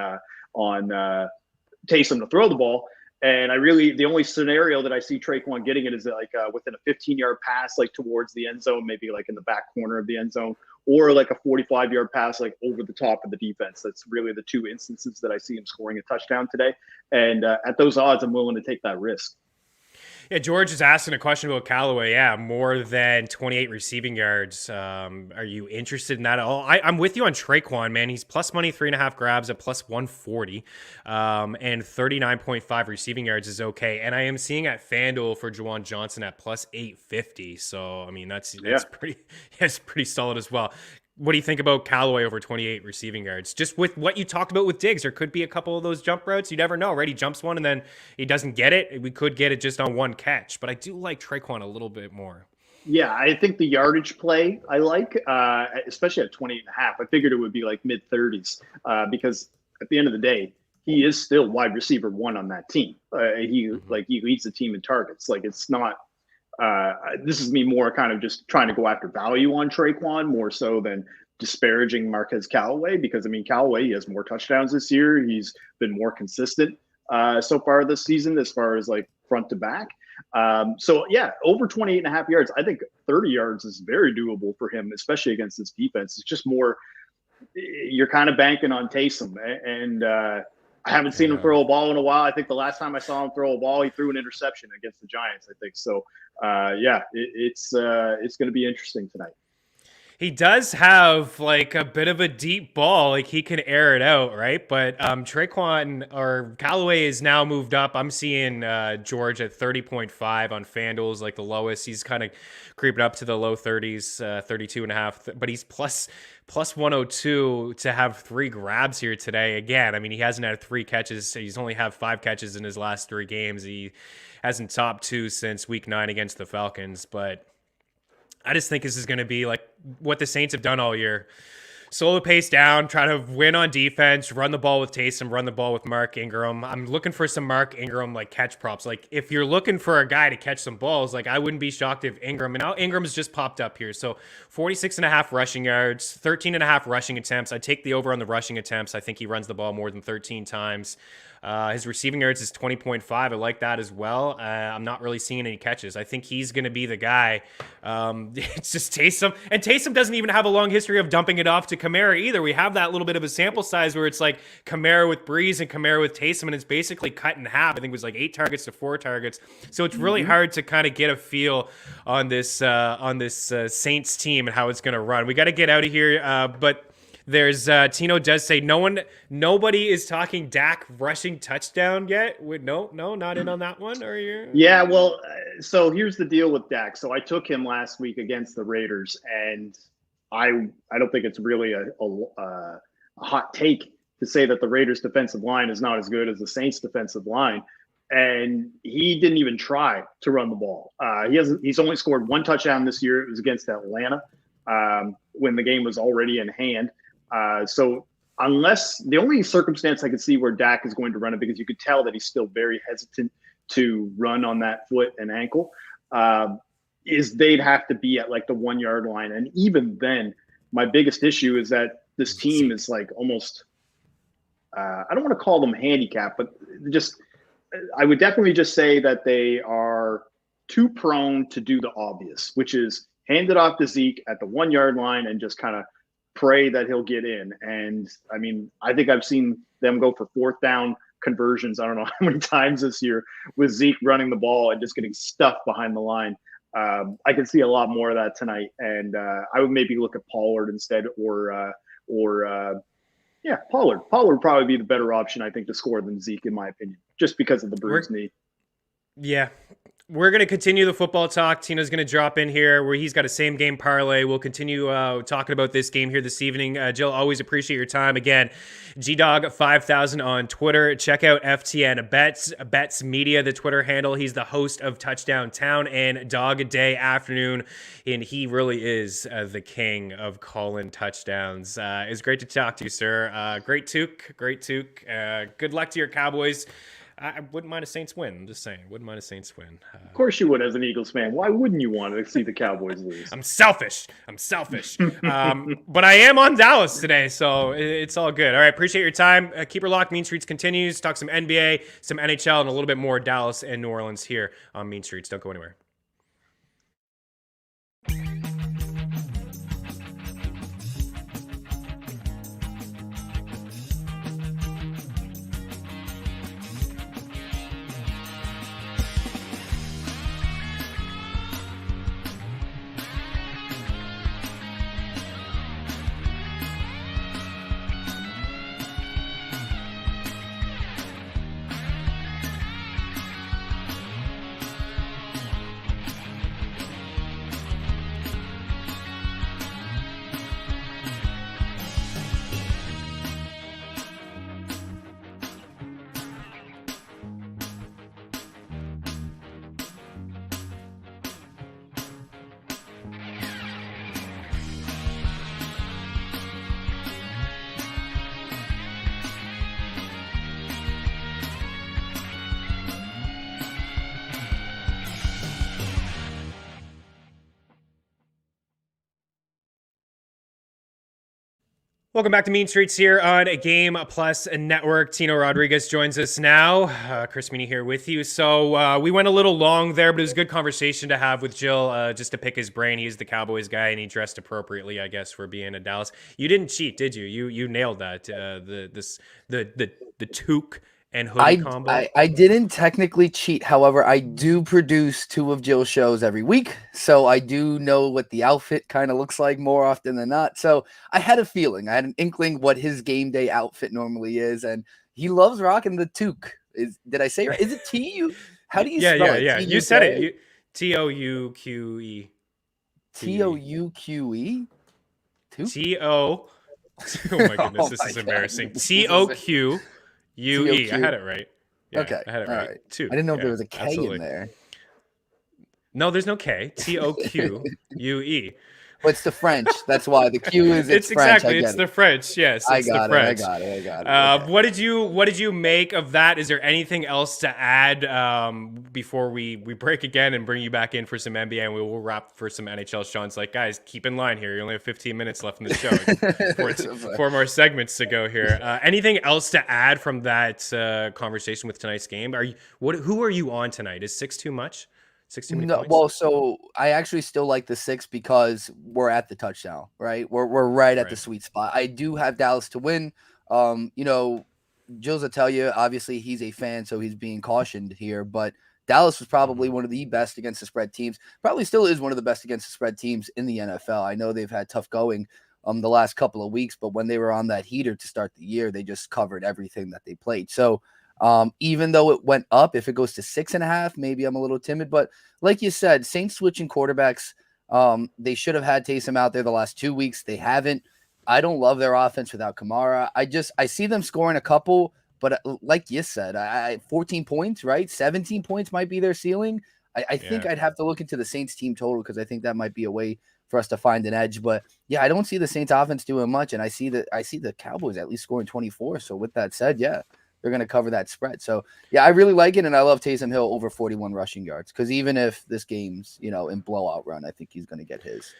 Taysom to throw the ball? And the only scenario that I see Treikwan getting it is like within a 15-yard pass, like towards the end zone, maybe like in the back corner of the end zone, or like a 45-yard pass, like over the top of the defense. That's really the 2 instances that I see him scoring a touchdown today. And at those odds, I'm willing to take that risk. Yeah, George is asking a question about Callaway. Yeah, more than 28 receiving yards. Are you interested in that at all? I'm with you on Treikwan, man. He's plus money, 3.5 grabs at plus 140. And 39.5 receiving yards is okay. And I am seeing at FanDuel for Jawan Johnson at plus 850. So, that's pretty solid as well. What do you think about Callaway over 28 receiving yards? Just with what you talked about with Diggs, there could be a couple of those jump routes. You never know, right? He jumps one and then he doesn't get it. We could get it just on one catch. But I do like Treikwan a little bit more. Yeah, I think the yardage play I like, especially at 28.5. I figured it would be like mid-30s because at the end of the day, he is still wide receiver one on that team. He leads the team in targets. Like, it's not this is me more kind of just trying to go after value on Treikwan more so than disparaging Marquez Callaway, because I mean, Callaway, he has more touchdowns this year. He's been more consistent so far this season as far as like front to back. So yeah, over 28.5 yards. I think 30 yards is very doable for him, especially against this defense. It's just more, you're kind of banking on Taysom, and I haven't seen him throw a ball in a while. I think the last time I saw him throw a ball, he threw an interception against the Giants, I think. So, it's going to be interesting tonight. He does have like a bit of a deep ball, like he can air it out, right? But Treikwan or Callaway is now moved up. I'm seeing George at 30.5 on FanDuel's like the lowest. He's kind of creeping up to the low 30s, 32.5. But he's plus 102 to have 3 grabs here today. Again, I mean, he hasn't had 3 catches. He's only had 5 catches in his last 3 games. He hasn't topped 2 since week 9 against the Falcons, but I just think this is going to be like what the Saints have done all year. Slow the pace down, try to win on defense, run the ball with Taysom, run the ball with Mark Ingram. I'm looking for some Mark Ingram like catch props. Like if you're looking for a guy to catch some balls, like I wouldn't be shocked if Ingram, and now Ingram's just popped up here. So 46.5 rushing yards, 13.5 rushing attempts. I take the over on the rushing attempts. I think he runs the ball more than 13 times. His receiving yards is 20.5. I like that as well. I'm not really seeing any catches. I think he's going to be the guy. It's just Taysom. And Taysom doesn't even have a long history of dumping it off to Kamara either. We have that little bit of a sample size where it's like Kamara with Breeze and Kamara with Taysom, and it's basically cut in half. I think it was like 8 targets to 4 targets. So it's really hard to kind of get a feel on this Saints team and how it's going to run. We got to get out of here, but there's Tino does say nobody is talking Dak rushing touchdown yet. No, not in on that one. Are you? Yeah, well, so here's the deal with Dak. So I took him last week against the Raiders, and I don't think it's really a hot take to say that the Raiders defensive line is not as good as the Saints defensive line. And he didn't even try to run the ball. He's only scored 1 touchdown this year. It was against Atlanta when the game was already in hand. So unless the only circumstance I could see where Dak is going to run it, because you could tell that he's still very hesitant to run on that foot and ankle, is they'd have to be at like the 1 yard line. And even then, my biggest issue is that this team is like almost, I don't want to call them handicapped, but just, I would definitely just say that they are too prone to do the obvious, which is hand it off to Zeke at the 1 yard line and just kind of pray that he'll get in. And I mean, I think I've seen them go for 4th down conversions. I don't know how many times this year with Zeke running the ball and just getting stuffed behind the line. I can see a lot more of that tonight. And I would maybe look at Pollard instead, or Pollard. Pollard would probably be the better option, I think, to score than Zeke, in my opinion, just because of the bruised knee. Yeah. We're going to continue the football talk. Tino's going to drop in here where he's got a same game parlay. We'll continue talking about this game here this evening. Jill, always appreciate your time. Again, GDog5000 on Twitter. Check out FTN Bets Media, the Twitter handle. He's the host of Touchdown Town and Dog a Day Afternoon, and he really is the king of calling touchdowns. It's great to talk to you, sir. Great toque. Good luck to your Cowboys. I wouldn't mind a Saints win. I'm just saying. Wouldn't mind a Saints win. Of course you would as an Eagles fan. Why wouldn't you want to see the Cowboys lose? I'm selfish. But I am on Dallas today, so it's all good. All right, appreciate your time. Keep her locked. Mean Streets continues. Talk some NBA, some NHL, and a little bit more Dallas and New Orleans here on Mean Streets. Don't go anywhere. Welcome back to Mean Streets here on Game Plus Network. Tino Rodriguez joins us now. Chris Meany here with you. So we went a little long there, but it was a good conversation to have with Gilles, just to pick his brain. He's the Cowboys guy, and he dressed appropriately, I guess, for being in Dallas. You didn't cheat, did you? You nailed that. The toque and hoodie combo. I didn't technically cheat. However, I do produce 2 of Jill's shows every week, so I do know what the outfit kind of looks like more often than not. So I had a feeling, I had an inkling what his game day outfit normally is, and he loves rocking the toque. Did I say it right? Is it T-U? How do you spell it? Yeah. You said it. T-O-U-Q-E. T-O-U-Q-E? T-O. Oh my goodness, this is embarrassing. T-O-Q. U-E. I had it right. Yeah, okay. I had it right. Right. Two. I didn't know if there was a K in there. No, there's no K. T-O-Q-U-E. Well, it's the French. That's why the Q is it's French. exactly. It's the French. Yes, it's the French. I got it. Okay. What did you make of that? Is there anything else to add before we break again and bring you back in for some NBA, and we will wrap for some NHL? Sean's like, guys, keep in line here. You only have 15 minutes left in the show. Four more segments to go here. Anything else to add from that conversation with tonight's game? Who are you on tonight? Is 6 too much? 6 too many points? Well, so I actually still like the 6 because we're at the touchdown, right? We're right at the sweet spot. I do have Dallas to win. Gilles will tell you, obviously he's a fan, so he's being cautioned here, but Dallas was probably one of the best against the spread teams. Probably still is one of the best against the spread teams in the NFL. I know they've had tough going the last couple of weeks, but when they were on that heater to start the year, they just covered everything that they played. So even though it went up, if it goes to 6.5, maybe I'm a little timid. But like you said, Saints switching quarterbacks. They should have had Taysom out there the last 2 weeks. They haven't. I don't love their offense without Kamara. I see them scoring a couple, but like you said, 14 points, right? 17 points might be their ceiling. I think I'd have to look into the Saints team total because I think that might be a way for us to find an edge. But yeah, I don't see the Saints offense doing much, and I see the Cowboys at least scoring 24. So with that said, yeah, they're going to cover that spread. So, yeah, I really like it, and I love Taysom Hill over 41 rushing yards because even if this game's, in blowout run, I think he's going to get his.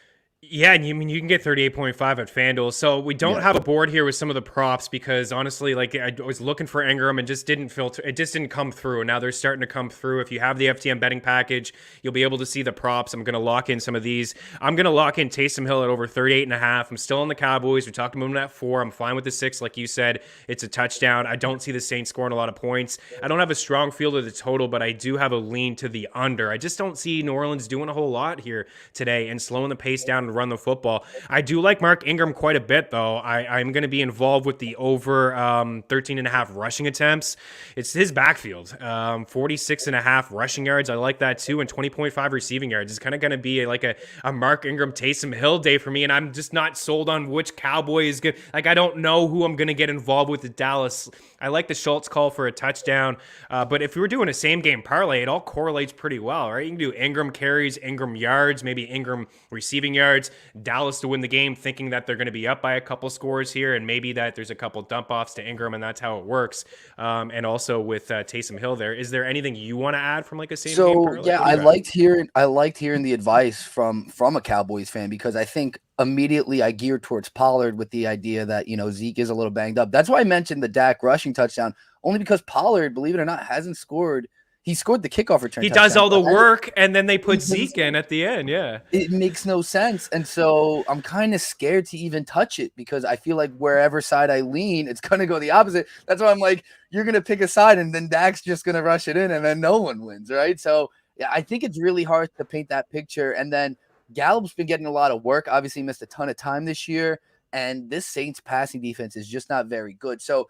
Yeah, and you can get 38.5 at FanDuel. So we don't have a board here with some of the props because honestly, like I was looking for Ingram and just didn't filter. It just didn't come through. And now they're starting to come through. If you have the FTN betting package, you'll be able to see the props. I'm going to lock in some of these. I'm going to lock in Taysom Hill at over 38.5. I'm still on the Cowboys. We talked about him at 4. I'm fine with the 6. Like you said, it's a touchdown. I don't see the Saints scoring a lot of points. I don't have a strong feel to the total, but I do have a lean to the under. I just don't see New Orleans doing a whole lot here today and slowing the pace down and run the football. I do like Mark Ingram quite a bit, though. I'm going to be involved with the over 13.5 rushing attempts. It's his backfield, 46.5 rushing yards. I like that, too, and 20.5 receiving yards. It's kind of going to be like a Mark Ingram, Taysom Hill day for me, and I'm just not sold on which Cowboy is good. Like, I don't know who I'm going to get involved with at Dallas. I like the Schultz call for a touchdown, but if we were doing a same-game parlay, it all correlates pretty well, right? You can do Ingram carries, Ingram yards, maybe Ingram receiving yards, Dallas to win the game, thinking that they're going to be up by a couple scores here, and maybe that there's a couple dump-offs to Ingram, and that's how it works. And also with Taysom Hill there. Is there anything you want to add from like a same-game parlay? Yeah, I liked hearing the advice from a Cowboys fan because I think immediately I geared towards Pollard with the idea that, Zeke is a little banged up. That's why I mentioned the Dak rushing touchdown, only because Pollard, believe it or not, hasn't scored. He scored the kickoff return. He does all the work, and then they put Zeke in at the end, yeah. It makes no sense. And so I'm kind of scared to even touch it because I feel like wherever side I lean, it's going to go the opposite. That's why I'm like, you're going to pick a side, and then Dak's just going to rush it in, and then no one wins, right? So, yeah, I think it's really hard to paint that picture. And then Gallup's been getting a lot of work. Obviously, missed a ton of time this year, and this Saints passing defense is just not very good. So,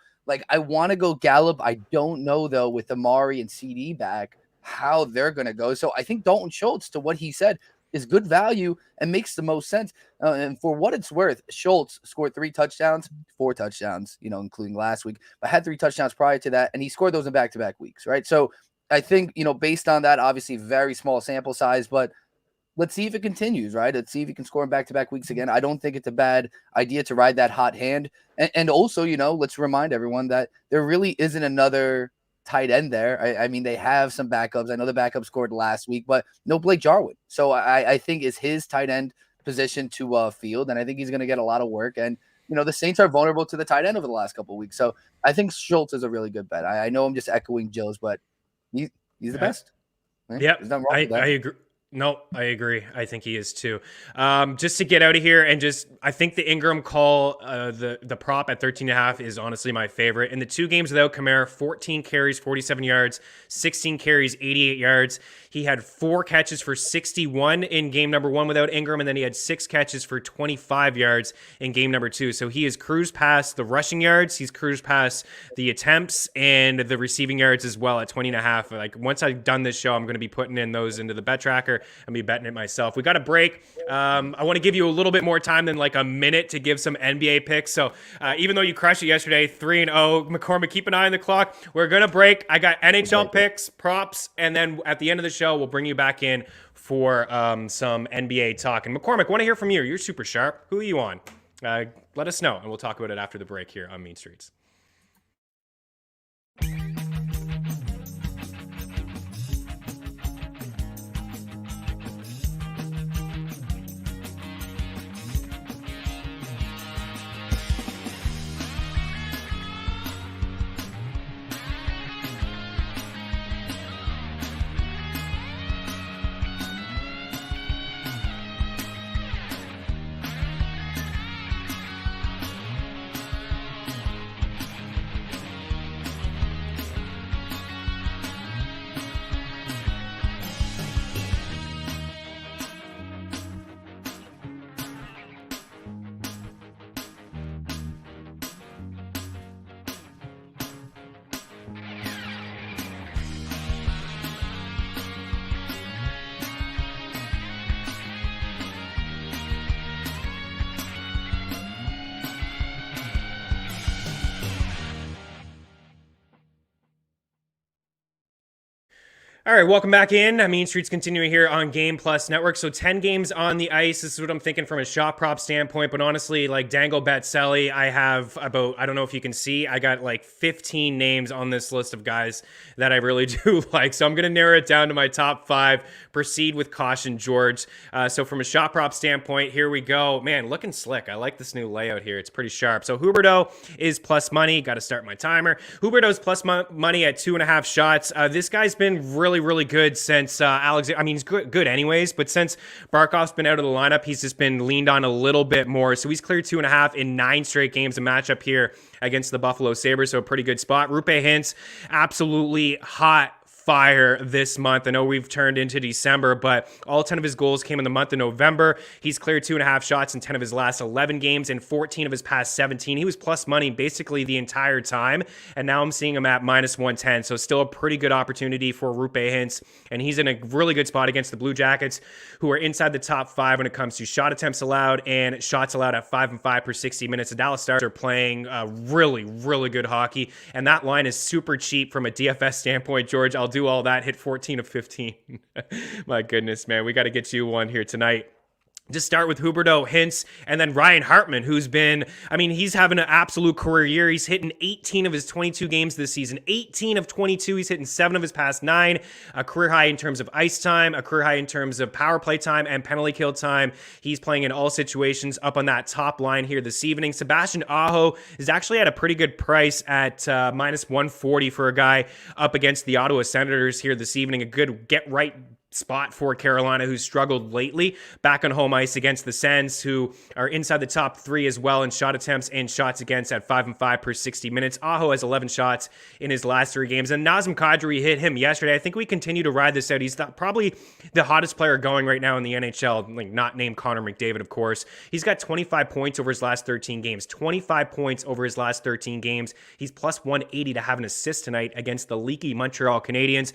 I want to go Gallup. I don't know, though, with Amari and CD back, how they're going to go. So I think Dalton Schultz, to what he said, is good value and makes the most sense. And for what it's worth, Schultz scored 4 touchdowns, including last week, but had 3 touchdowns prior to that, and he scored those in back-to-back weeks, right? So I think, based on that, obviously very small sample size, but let's see if it continues, right? Let's see if he can score in back-to-back weeks again. I don't think it's a bad idea to ride that hot hand. And also, let's remind everyone that there really isn't another tight end there. I mean, they have some backups. I know the backup scored last week, but no Blake Jarwin. So I think is his tight end position to field, and I think he's going to get a lot of work. And the Saints are vulnerable to the tight end over the last couple of weeks. So I think Schultz is a really good bet. I know I'm just echoing Gilles, but he's the best. Yeah, I agree. No, I agree. I think he is too. Just to get out of here and I think the Ingram call, the prop at 13.5 is honestly my favorite. In the 2 games without Kamara, 14 carries, 47 yards, 16 carries, 88 yards. He had 4 catches for 61 in game number 1 without Ingram, and then he had 6 catches for 25 yards in game number 2. So he has cruised past the rushing yards. He's cruised past the attempts and the receiving yards as well at 20.5. Like once I've done this show, I'm going to be putting in those into the bet tracker and be betting it myself. We got a break. I want to give you a little bit more time than like a minute to give some NBA picks. So even though you crushed it yesterday, 3-0, McCormick, keep an eye on the clock. We're going to break. I got NHL picks, props, and then at the end of the show, we'll bring you back in for some NBA talk. And McCormick, want to hear from you. You're super sharp. Who are you on? Let us know, and we'll talk about it after the break here on Mean Streets. All right, welcome back in. Mean Streets continuing here on Game Plus Network. So 10 games on the ice. This is what I'm thinking from a shot prop standpoint. But honestly, like Dangle Bet Selly, I have about, I don't know if you can see, I got like 15 names on this list of guys that I really do like. So I'm going to narrow it down to my top 5. Proceed with caution, George. So from a shot prop standpoint, here we go. Man, looking slick. I like this new layout here. It's pretty sharp. So Huberdeau is plus money. Got to start my timer. Huberdeau's plus money at 2.5 shots. This guy's been really good since Alexander. I mean, he's good anyways, but since Barkov's been out of the lineup, he's just been leaned on a little bit more. So he's cleared 2.5 in 9 straight games. A matchup here against the Buffalo Sabres, so a pretty good spot. Rupe Hintz, absolutely hot fire this month. I know we've turned into December, but all 10 of his goals came in the month of November. He's cleared 2.5 shots in 10 of his last 11 games and 14 of his past 17. He was plus money basically the entire time, and now I'm seeing him at minus 110. So still a pretty good opportunity for Rupe Hintz, and he's in a really good spot against the Blue Jackets, who are inside the top 5 when it comes to shot attempts allowed and shots allowed at 5 and 5 per 60 minutes. The Dallas Stars are playing really good hockey, and that line is super cheap from a DFS standpoint. George, I'll do all that, hit 14 of 15. My goodness, man, we got to get you one here tonight. Just start with Huberdeau, Hintz, and then Ryan Hartman, who's been, I mean, he's having an absolute career year. He's hitting 18 of his 22 games this season. 18 of 22. He's hitting 7 of his past 9. A career high in terms of ice time, a career high in terms of power play time and penalty kill time. He's playing in all situations up on that top line here this evening. Sebastian Aho is actually at a pretty good price at minus 140 for a guy up against the Ottawa Senators here this evening. A good get-right spot for Carolina, who's struggled lately, back on home ice against the Sens, who are inside the top 3 as well in shot attempts and shots against at 5 and 5 per 60 minutes. Aho has 11 shots in his last 3 games, and Nazem Kadri hit him yesterday. I think we continue to ride this out. He's probably the hottest player going right now in the NHL, like not named Connor McDavid, of course. He's got 25 points over his last 13 games. 25 points over his last 13 games. He's plus 180 to have an assist tonight against the leaky Montreal Canadiens.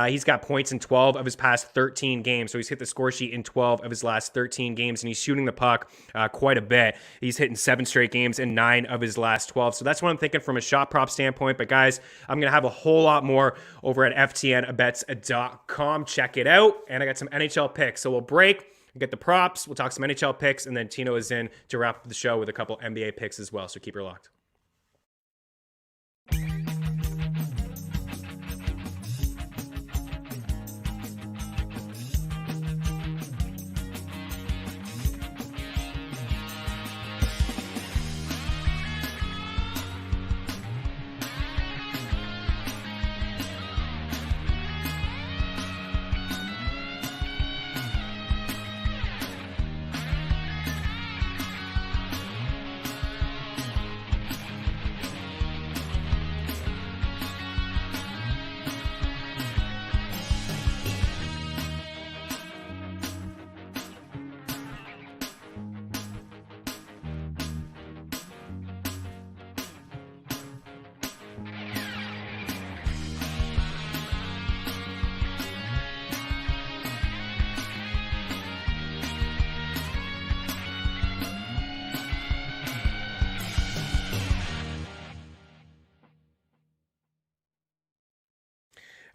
He's got points in 12 of his past 13 games. So he's hit the score sheet in 12 of his last 13 games, and he's shooting the puck quite a bit. He's hitting 7 straight games in 9 of his last 12. So that's what I'm thinking from a shot prop standpoint. But guys, I'm going to have a whole lot more over at ftnbets.com. Check it out. And I got some NHL picks. So we'll break, get the props, we'll talk some NHL picks, and then Tino is in to wrap up the show with a couple NBA picks as well. So keep her locked.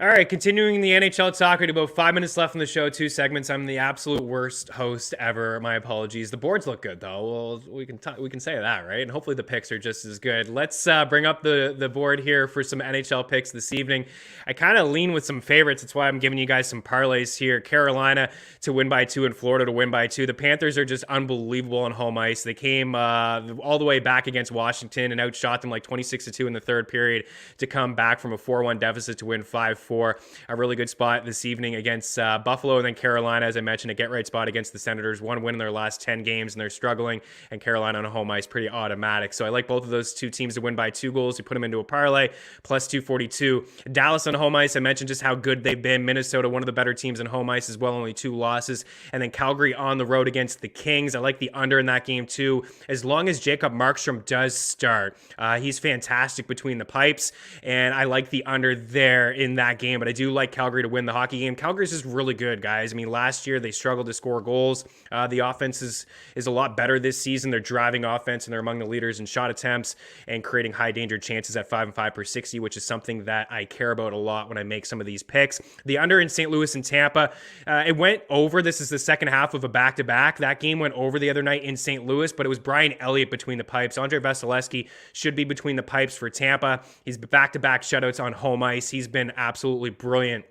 All right, continuing the NHL talk. We have about 5 minutes left in the show, 2 segments. I'm the absolute worst host ever. My apologies. The boards look good though. Well, we can say that, right? And hopefully the picks are just as good. Let's bring up the board here for some NHL picks this evening. I kind of lean with some favorites. That's why I'm giving you guys some parlays here. Carolina to win by 2 and Florida to win by 2. The Panthers are just unbelievable on home ice. They came all the way back against Washington and outshot them like 26-2 in the third period to come back from a 4-1 deficit to win 5-4. A really good spot this evening against Buffalo, and then Carolina, as I mentioned, a get-right spot against the Senators. 1 win in their last 10 games, and they're struggling, and Carolina on a home ice pretty automatic. So I like both of those 2 teams to win by 2 goals. You put them into a parlay, plus 242. Dallas on home ice, I mentioned just how good they've been. Minnesota, one of the better teams on home ice as well, only 2 losses. And then Calgary on the road against the Kings. I like the under in that game too, as long as Jacob Markstrom does start. He's fantastic between the pipes, and I like the under there in that game, but I do like Calgary to win the hockey game. Calgary's just really good, guys. I mean, last year they struggled to score goals. The offense is a lot better this season. They're driving offense, and they're among the leaders in shot attempts and creating high danger chances at 5 and 5 per 60, which is something that I care about a lot when I make some of these picks. The under in St. Louis and Tampa, it went over. This is the second half of a back-to-back. That game went over the other night in St. Louis, but it was Brian Elliott between the pipes. Andre Vasilevsky should be between the pipes for Tampa. He's back-to-back shutouts on home ice. He's been absolutely brilliant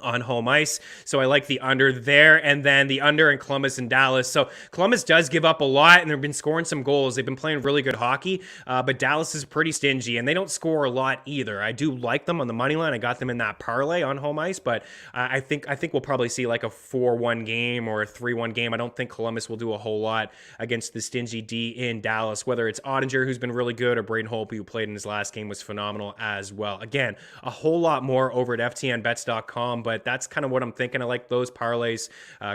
on home ice. So I like the under there, and then the under in Columbus and Dallas. So Columbus does give up a lot, and they've been scoring some goals. They've been playing really good hockey, but Dallas is pretty stingy, and they don't score a lot either. I do like them on the money line. I got them in that parlay on home ice, but I think we'll probably see like a 4-1 game or a 3-1 game. I don't think Columbus will do a whole lot against the stingy D in Dallas, whether it's Ottinger, who's been really good, or Braden Holtby, who played in his last game, was phenomenal as well. Again, a whole lot more over at ftnbets.com, but that's kind of what I'm thinking. I like those parlays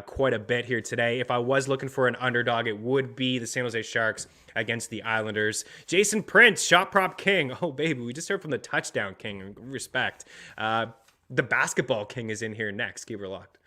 quite a bit here today. If I was looking for an underdog, it would be the San Jose Sharks against the Islanders. Jason Prince, shot prop king. Oh, baby, we just heard from the touchdown king. Respect. The basketball king is in here next. Keep her locked.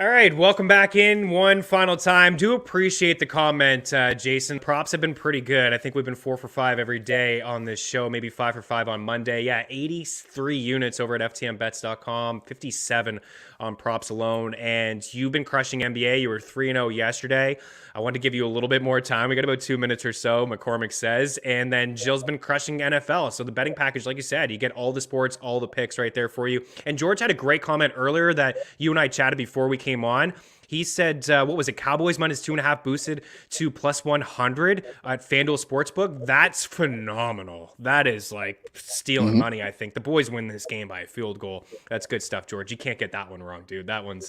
All right, welcome back in one final time. Do appreciate the comment, Jason. Props have been pretty good. I think we've been 4 for 5 every day on this show, maybe 5 for 5 on Monday. Yeah, 83 units over at ftnbets.com, 57 on props alone. And you've been crushing NBA. You were 3-0 yesterday. I want to give you a little bit more time. We got about 2 minutes or so, McCormick says. And then Jill's been crushing NFL. So the betting package, like you said, you get all the sports, all the picks right there for you. And George had a great comment earlier that you and I chatted before we came on. He said, what was it? Cowboys minus 2.5 boosted to plus 100 at FanDuel Sportsbook. That's phenomenal. That is like stealing money, I think. The boys win this game by a field goal. That's good stuff, George. You can't get that one wrong, dude. That one's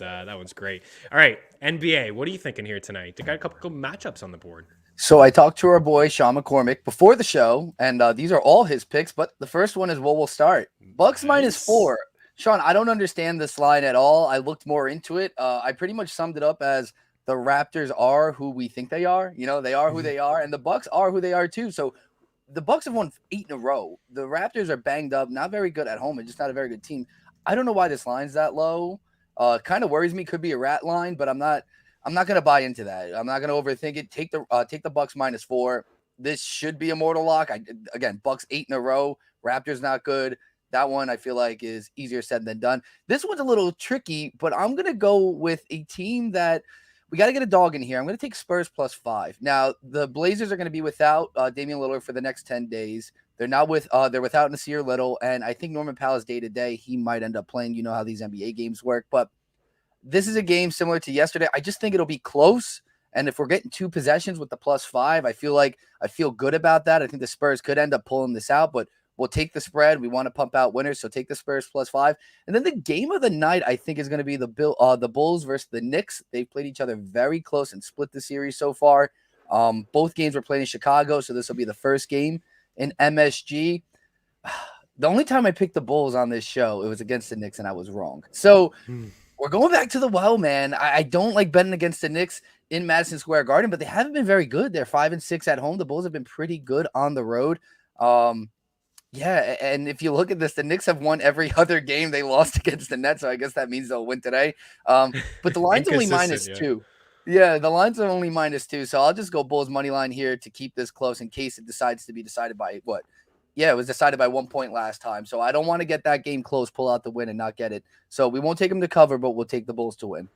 great. All right, NBA, what are you thinking here tonight? They got a couple matchups on the board. So I talked to our boy, Sean McCormick, before the show, and these are all his picks, but the first one is what we'll start. Bucks minus 4. Sean, I don't understand this line at all. I looked more into it. I pretty much summed it up as the Raptors are who we think they are. You know, they are who they are, and the Bucks are who they are too. So the Bucks have won 8 in a row. The Raptors are banged up, not very good at home, and just not a very good team. I don't know why this line's that low. Kind of worries me. Could be a rat line, but I'm not going to buy into that. I'm not going to overthink it. Take the Bucks minus 4. This should be a mortal lock. Again, Bucks 8 in a row. Raptors not good. That one I feel like is easier said than done. This one's a little tricky, but I'm going to go with a team that we got to get a dog in here. I'm going to take Spurs +5. Now, the Blazers are going to be without Damian Lillard for the next 10 days. They're without Nasir Little, and I think Norman Powell's day-to-day, he might end up playing. You know how these NBA games work, but this is a game similar to yesterday. I just think it'll be close, and if we're getting 2 possessions with the +5, I feel good about that. I think the Spurs could end up pulling this out, but we'll take the spread. We want to pump out winners, so take the Spurs +5. And then the game of the night, I think, is going to be the Bulls versus the Knicks. They've played each other very close and split the series so far. Both games were played in Chicago, so this will be the first game in MSG. The only time I picked the Bulls on this show, it was against the Knicks, and I was wrong. So we're going back to the well, man. I don't like betting against the Knicks in Madison Square Garden, but they haven't been very good. They're 5-6 at home. The Bulls have been pretty good on the road. Yeah, and if you look at this, the Knicks have won every other game they lost against the Nets, so I guess that means they'll win today. But the line's only -2. Yeah, the line's are only -2, so I'll just go Bulls money line here to keep this close in case it decides to be decided by what? Yeah, it was decided by 1 point last time, so I don't want to get that game close, pull out the win, and not get it. So we won't take them to cover, but we'll take the Bulls to win.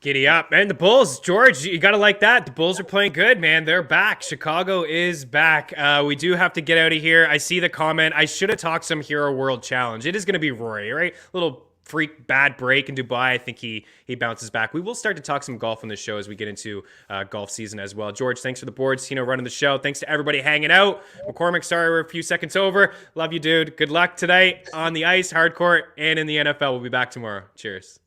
Giddy up. And the Bulls, George, you got to like that. The Bulls are playing good, man. They're back. Chicago is back. We do have to get out of here. I see the comment. I should have talked some Hero World Challenge. It is going to be Rory, right? Little freak bad break in Dubai. I think he bounces back. We will start to talk some golf on the show as we get into golf season as well. George, thanks for the boards, running the show. Thanks to everybody hanging out. McCormick, sorry we're a few seconds over. Love you, dude. Good luck today on the ice, hard court, and in the NFL. We'll be back tomorrow. Cheers.